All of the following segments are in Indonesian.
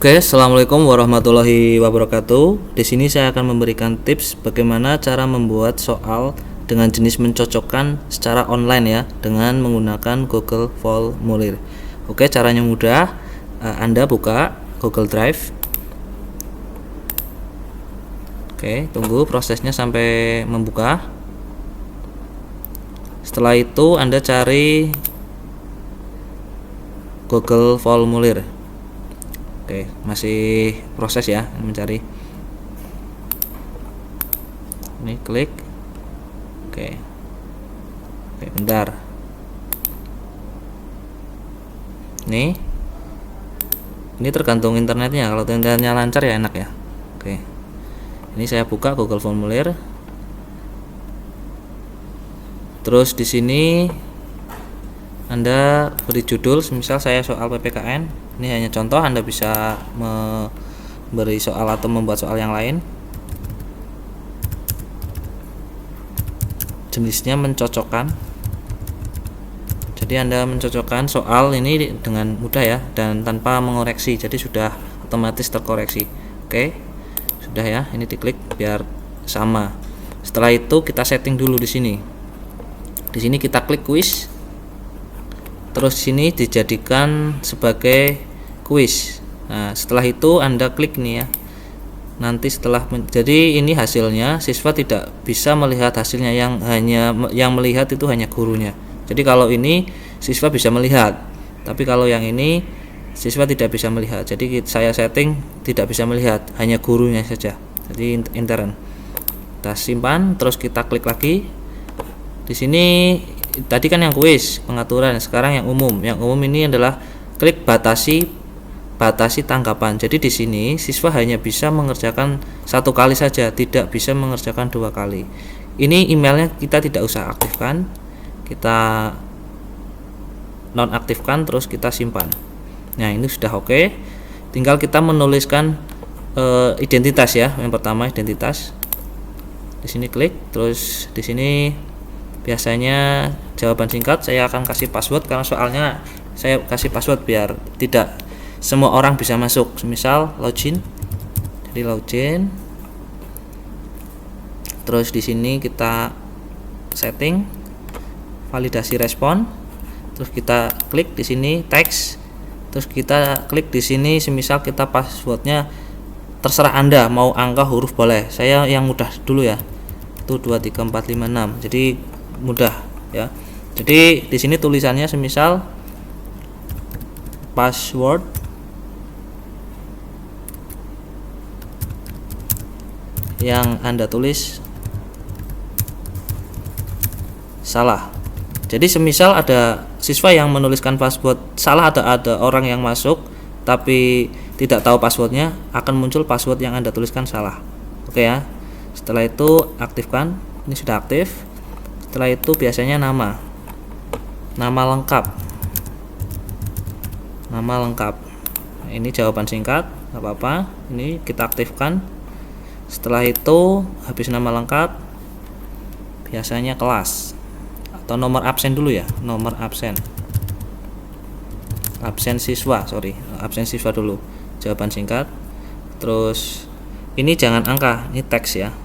Oke, assalamualaikum warahmatullahi wabarakatuh. Di sini saya akan memberikan tips bagaimana cara membuat soal dengan jenis mencocokkan secara online ya, dengan menggunakan Google Formulir. Oke, caranya mudah. Anda buka Google Drive. Oke, tunggu prosesnya sampai membuka. Setelah itu Anda cari Google Formulir. Oke, masih proses ya mencari. Ini klik. Oke, bentar. Ini tergantung internetnya. Kalau internetnya lancar ya enak ya. Oke, ini saya buka Google Formulir. Terus di sini Anda beri judul, misal saya soal PPKN. Ini hanya contoh, Anda bisa memberi soal atau membuat soal yang lain. Jenisnya mencocokkan. Jadi Anda mencocokkan soal ini dengan mudah ya, dan tanpa mengoreksi. Jadi sudah otomatis terkoreksi. Oke, sudah ya. Ini diklik biar sama. Setelah itu kita setting dulu di sini. Di sini kita klik quiz. Terus sini dijadikan sebagai quiz. Nah, setelah itu Anda klik nih ya. Nanti setelah jadi ini hasilnya, siswa tidak bisa melihat hasilnya, yang melihat itu hanya gurunya. Jadi kalau ini siswa bisa melihat, tapi kalau yang ini siswa tidak bisa melihat. Jadi saya setting tidak bisa melihat, hanya gurunya saja. Jadi intern. Kita simpan, terus kita klik lagi. Di sini tadi kan yang quiz, pengaturan. Sekarang yang umum. Yang umum ini adalah klik batasi tanggapan. Jadi di sini siswa hanya bisa mengerjakan satu kali saja, tidak bisa mengerjakan dua kali. Ini emailnya kita tidak usah aktifkan, kita nonaktifkan, terus kita simpan. Nah, ini sudah oke. Tinggal kita menuliskan identitas ya. Yang pertama identitas. Di sini klik, terus di sini biasanya jawaban singkat. Saya akan kasih password karena soalnya saya kasih password biar tidak semua orang bisa masuk. Misal login. Jadi login. Terus di sini kita setting validasi respon. Terus kita klik di sini teks. Terus kita klik di sini, semisal kita passwordnya terserah Anda, mau angka huruf boleh. Saya yang mudah dulu ya. Itu 2 3 4 5 6. Jadi mudah ya. Jadi di sini tulisannya semisal password yang Anda tulis salah. Jadi semisal ada siswa yang menuliskan password salah, ada orang yang masuk tapi tidak tahu passwordnya, akan muncul password yang Anda tuliskan salah. Oke ya. Setelah itu aktifkan. Ini sudah aktif. Setelah itu biasanya nama lengkap. Nama lengkap. Nah, ini jawaban singkat, nggak apa-apa. Ini kita aktifkan. Setelah itu habis nama lengkap, biasanya kelas atau nomor absen dulu ya, nomor absen siswa, absen siswa dulu, jawaban singkat. Terus ini jangan angka, ini teks ya.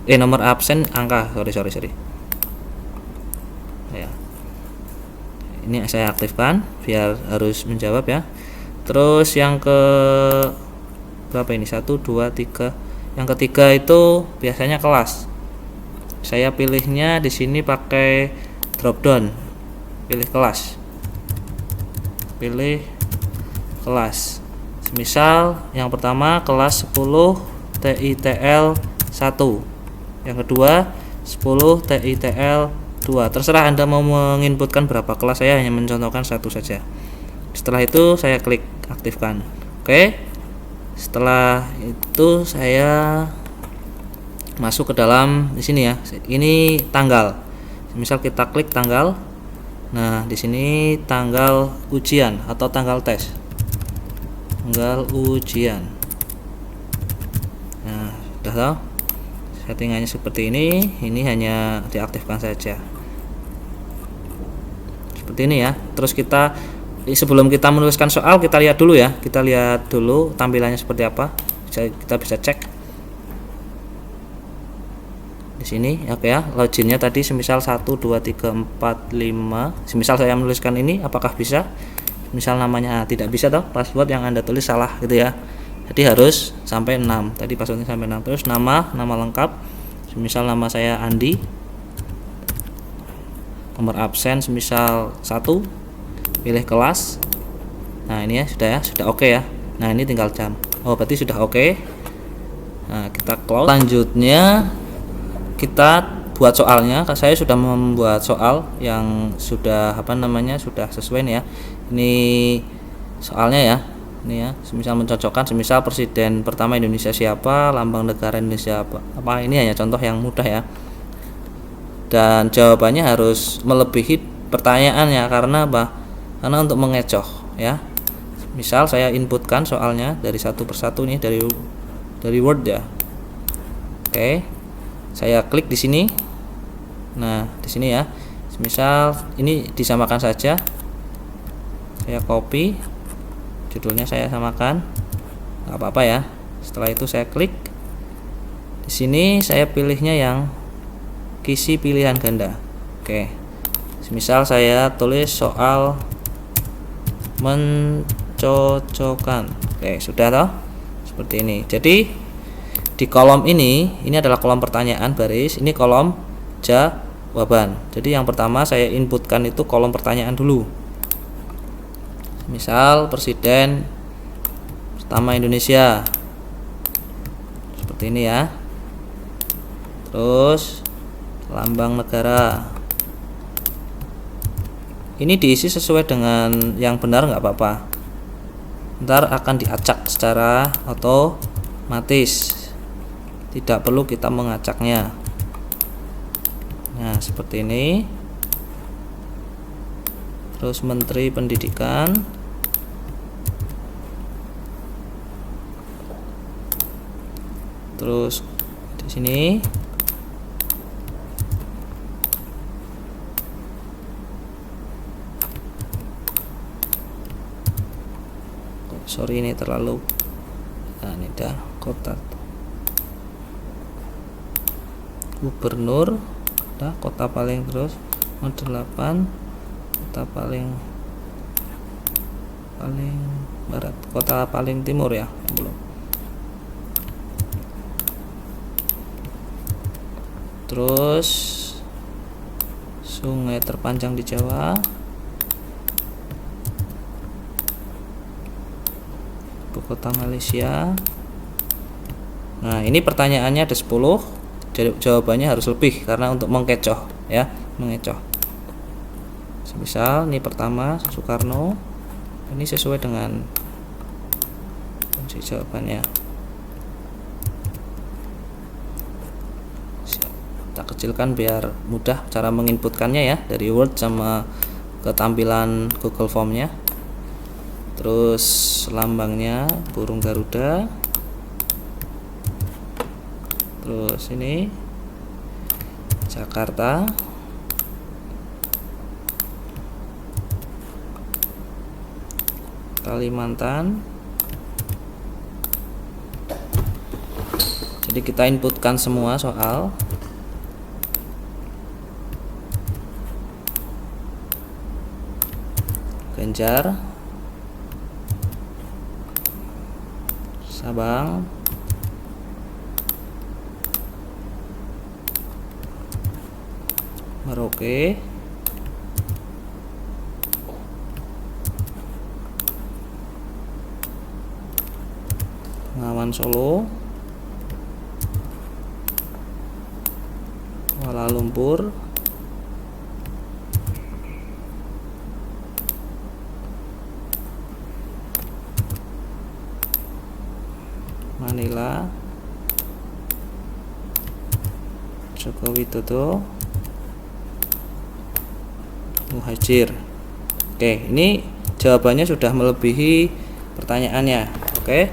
Nomor absen angka, sorry ya. Ini saya aktifkan biar harus menjawab ya. Terus yang ke berapa ini? 1 2 3. Yang ketiga itu biasanya kelas. Saya pilihnya di sini pakai drop down. Pilih kelas. Misal yang pertama kelas 10 TITL 1. Yang kedua 10 TITL 2. Terserah Anda mau menginputkan berapa kelas, saya hanya mencontohkan satu saja. Setelah itu saya klik aktifkan. Oke. Setelah itu saya masuk ke dalam di sini ya. Ini tanggal. Misal kita klik tanggal. Nah, di sini tanggal ujian atau tanggal tes. Tanggal ujian. Nah, sudah tahu? Settingannya seperti ini. Ini hanya diaktifkan saja. Seperti ini ya. Terus kita Sebelum kita menuliskan soal, kita lihat dulu ya, kita lihat dulu tampilannya seperti apa. Kita bisa cek di sini. Oke ya, loginnya tadi semisal 1 2 3 4 5. Semisal saya menuliskan ini, apakah bisa? Misal namanya tidak bisa toh, password yang Anda tulis salah gitu ya. Jadi harus sampai 6. Tadi passwordnya sampai 6. Terus nama lengkap. Semisal nama saya Andi. Nomor absen semisal 1. Pilih kelas. Nah, ini ya sudah oke ya. Nah, ini tinggal jam. Oh, berarti sudah oke. Nah, kita close. Selanjutnya kita buat soalnya. Saya sudah membuat soal yang sudah sudah sesuai nih ya. Ini soalnya ya. Ini ya, semisal mencocokkan, semisal presiden pertama Indonesia siapa, lambang negara Indonesia apa. Ini hanya contoh yang mudah ya. Dan jawabannya harus melebihi pertanyaannya karena apa? Karena untuk mengecoh ya. Misal saya inputkan soalnya dari satu persatu nih dari Word ya. Oke. Saya klik di sini. Nah, di sini ya. Misal ini disamakan saja. Saya copy. Judulnya saya samakan. Enggak apa-apa ya. Setelah itu saya klik. Di sini saya pilihnya yang isi pilihan ganda. Oke. Misal saya tulis soal mencocokkan. Oke, sudah toh? Seperti ini. Jadi di kolom ini adalah kolom pertanyaan baris, ini kolom jawaban. Jadi yang pertama saya inputkan itu kolom pertanyaan dulu. Misal presiden pertama Indonesia. Seperti ini ya. Terus lambang negara. Ini diisi sesuai dengan yang benar nggak apa-apa. Ntar akan diacak secara otomatis. Tidak perlu kita mengacaknya. Nah, seperti ini. Terus Menteri Pendidikan. Terus di sini sorry ini terlalu ini dah kota gubernur dah kota paling terus 8 kota paling barat kota paling timur ya belum. Terus sungai terpanjang di Jawa, ibu kota Malaysia. Nah, ini pertanyaannya ada 10. Jawabannya harus lebih karena untuk mengecoh ya, mengecoh. Misal ini pertama Soekarno. Ini sesuai dengan fungsi jawabannya. Kita kecilkan biar mudah cara menginputkannya ya dari Word sama ketampilan Google Formnya. Terus lambangnya burung Garuda. Terus ini Jakarta. Kalimantan. Jadi kita inputkan semua soal. Ganjar, Sabang, Merauke, Bengawan Solo, Kuala Lumpur, Manila, Joko Widodo, Muhajir. Oke, ini jawabannya sudah melebihi pertanyaannya. Oke,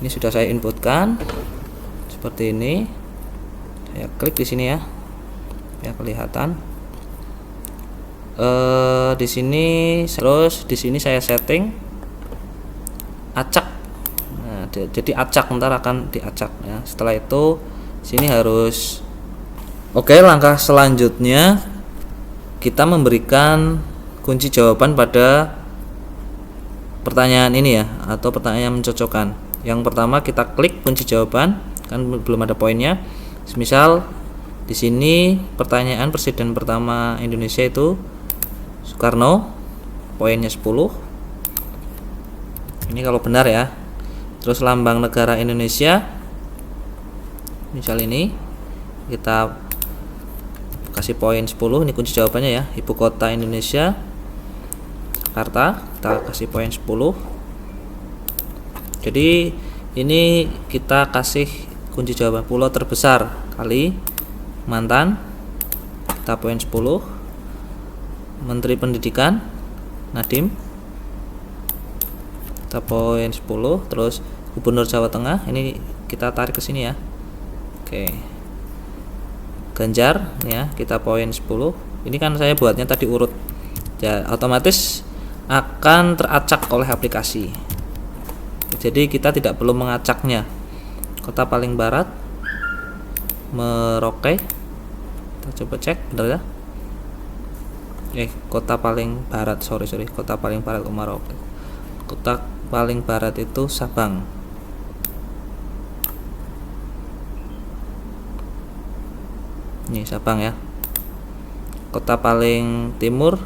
ini sudah saya inputkan seperti ini. Saya klik di sini ya, kelihatan. Di sini terus di sini saya setting acak. Nah, jadi acak ntar akan diacak ya. Setelah itu sini harus oke. Langkah selanjutnya kita memberikan kunci jawaban pada pertanyaan ini ya, atau pertanyaan yang mencocokkan. Yang pertama kita klik kunci jawaban, kan belum ada poinnya. Misal di sini pertanyaan presiden pertama Indonesia itu Soekarno, poinnya 10. Ini kalau benar ya. Terus lambang negara Indonesia, misal ini kita kasih poin 10. Ini kunci jawabannya ya, ibu kota Indonesia Jakarta, kita kasih poin 10. Jadi ini kita kasih kunci jawaban pulau terbesar Kalimantan, kita poin 10. Menteri Pendidikan Nadiem, kita poin 10. Terus Gubernur Jawa Tengah, ini kita tarik ke sini ya. Oke. Ganjar ya, kita poin 10. Ini kan saya buatnya tadi urut ya, otomatis akan teracak oleh aplikasi. Jadi kita tidak perlu mengacaknya. Kota paling barat Merauke, kita coba cek benar ya. Kota paling barat, sorry, kota paling barat Merauke. Kota paling barat itu Sabang. Ini Sabang ya. Kota paling timur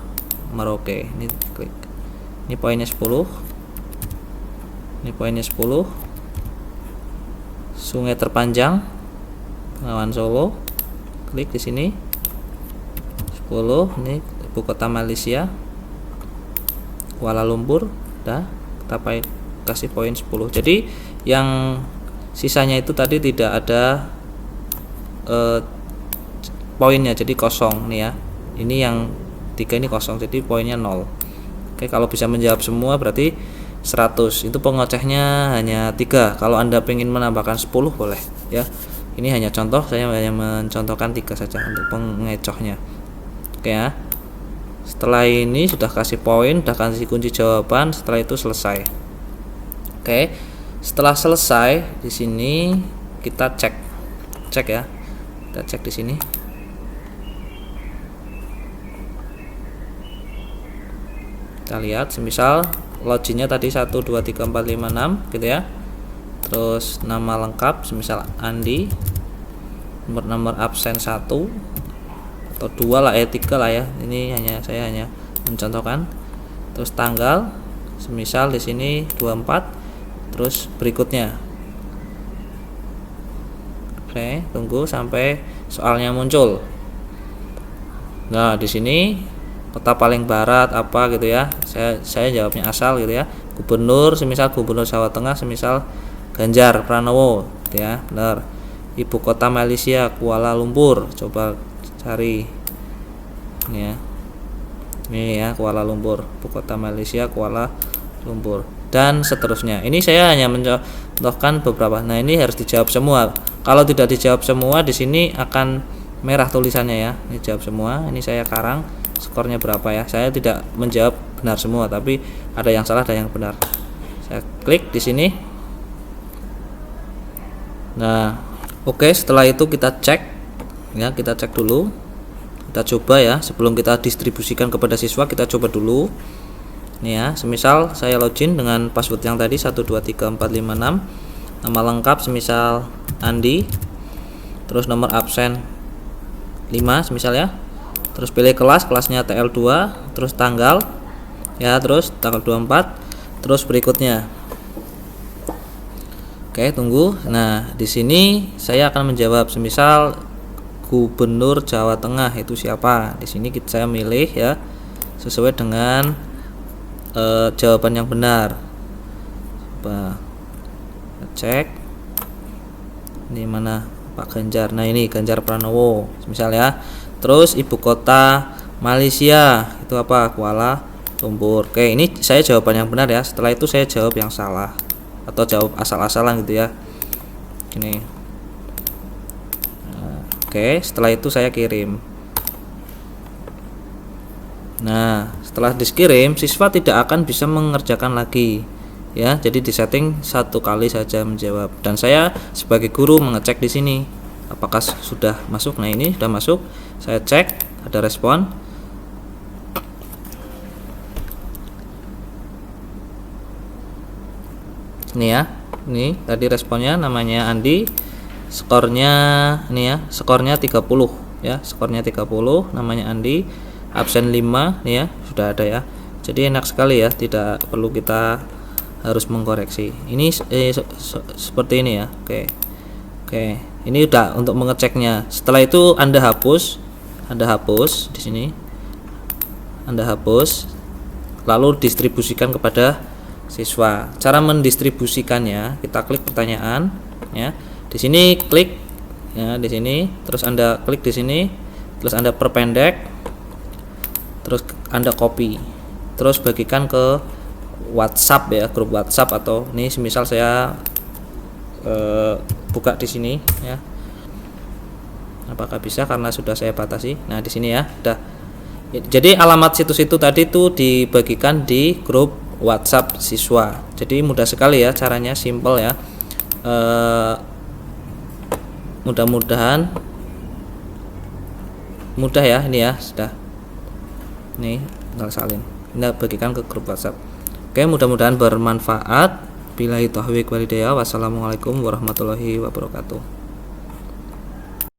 Merauke. Ini klik. Ini poinnya 10. Ini poinnya 10. Sungai terpanjang Bengawan Solo. Klik di sini. 10. Ini ibu kota Malaysia Kuala Lumpur. Udah, kita kasih poin 10. Jadi yang sisanya itu tadi tidak ada poinnya, jadi kosong nih ya. Ini yang 3 ini kosong, jadi poinnya 0. Oke, kalau bisa menjawab semua berarti 100. Itu pengocehnya hanya 3. Kalau Anda ingin menambahkan 10 boleh ya. Ini hanya contoh, saya hanya mencontohkan 3 saja untuk pengecohnya. Oke ya. Setelah ini sudah kasih poin, sudah kasih kunci jawaban, setelah itu selesai. Oke. Setelah selesai di sini kita cek ya. Kita cek di sini. Kita lihat semisal loginnya tadi 1 2 3 4 5 6 gitu ya. Terus nama lengkap semisal Andi, nomor absen 1 atau 2 lah, 3 lah ya. Ini saya hanya mencontohkan. Terus tanggal semisal di sini 24, terus berikutnya. Oke, tunggu sampai soalnya muncul. Nah, di sini kota paling barat apa gitu ya. Saya jawabnya asal gitu ya. Gubernur semisal Gubernur Jawa Tengah semisal Ganjar Pranowo gitu ya. Benar. Ibu kota Malaysia Kuala Lumpur. Coba cari ini ya. Ini ya, Kuala Lumpur. Ibu kota Malaysia Kuala Lumpur. Dan seterusnya. Ini saya hanya mencontohkan beberapa. Nah, ini harus dijawab semua. Kalau tidak dijawab semua di sini akan merah tulisannya ya. Ini jawab semua. Ini saya karang skornya berapa ya. Saya tidak menjawab benar semua, tapi ada yang salah, ada yang benar. Saya klik di sini. Nah, oke, setelah itu kita cek ya, kita cek dulu. Kita coba ya, sebelum kita distribusikan kepada siswa, kita coba dulu. Nih ya, semisal saya login dengan password yang tadi 1 2 3 4 5 6. Nama lengkap semisal Andi. Terus nomor absen 5 semisal ya. Terus pilih kelasnya TL2, terus tanggal ya, terus tanggal 24, terus berikutnya. Oke, tunggu. Nah, di sini saya akan menjawab semisal Gubernur Jawa Tengah itu siapa. Di sini saya milih ya sesuai dengan jawaban yang benar. Coba cek ini mana Pak Ganjar. Nah, ini Ganjar Pranowo misal ya. Terus ibu kota Malaysia itu apa? Kuala Lumpur. Oke, ini saya jawaban yang benar ya. Setelah itu saya jawab yang salah atau jawab asal-asalan gitu ya. Ini. Nah, oke, setelah itu saya kirim. Nah, setelah dikirim, siswa tidak akan bisa mengerjakan lagi. Ya, jadi disetting 1 kali saja menjawab. Dan saya sebagai guru mengecek di sini apakah sudah masuk. Nah, ini sudah masuk. Saya cek, ada respon. Ini ya. Ini tadi responnya, namanya Andi. Skornya ini ya, skornya 30 ya, skornya 30, namanya Andi. Absen 5 nih ya, sudah ada ya. Jadi enak sekali ya, tidak perlu kita harus mengkoreksi. Ini seperti ini ya. Oke. Ini udah untuk mengeceknya. Setelah itu Anda hapus di sini. Anda hapus, lalu distribusikan kepada siswa. Cara mendistribusikannya, kita klik pertanyaan ya. Di sini klik ya, di sini, terus Anda klik di sini, terus Anda perpendek, terus Anda copy, terus bagikan ke WhatsApp ya, grup WhatsApp, atau ini semisal saya buka di sini ya. Apakah bisa? Karena sudah saya batasi. Nah, di sini ya, udah. Jadi alamat situs itu tadi tuh dibagikan di grup WhatsApp siswa. Jadi mudah sekali ya caranya, simple ya. Mudah-mudahan mudah ya, ini ya sudah. Nih, tinggal salin. Ini bagikan ke grup WhatsApp. Oke, mudah-mudahan bermanfaat. Billahi taufiq wal hidayah. Wassalamualaikum warahmatullahi wabarakatuh.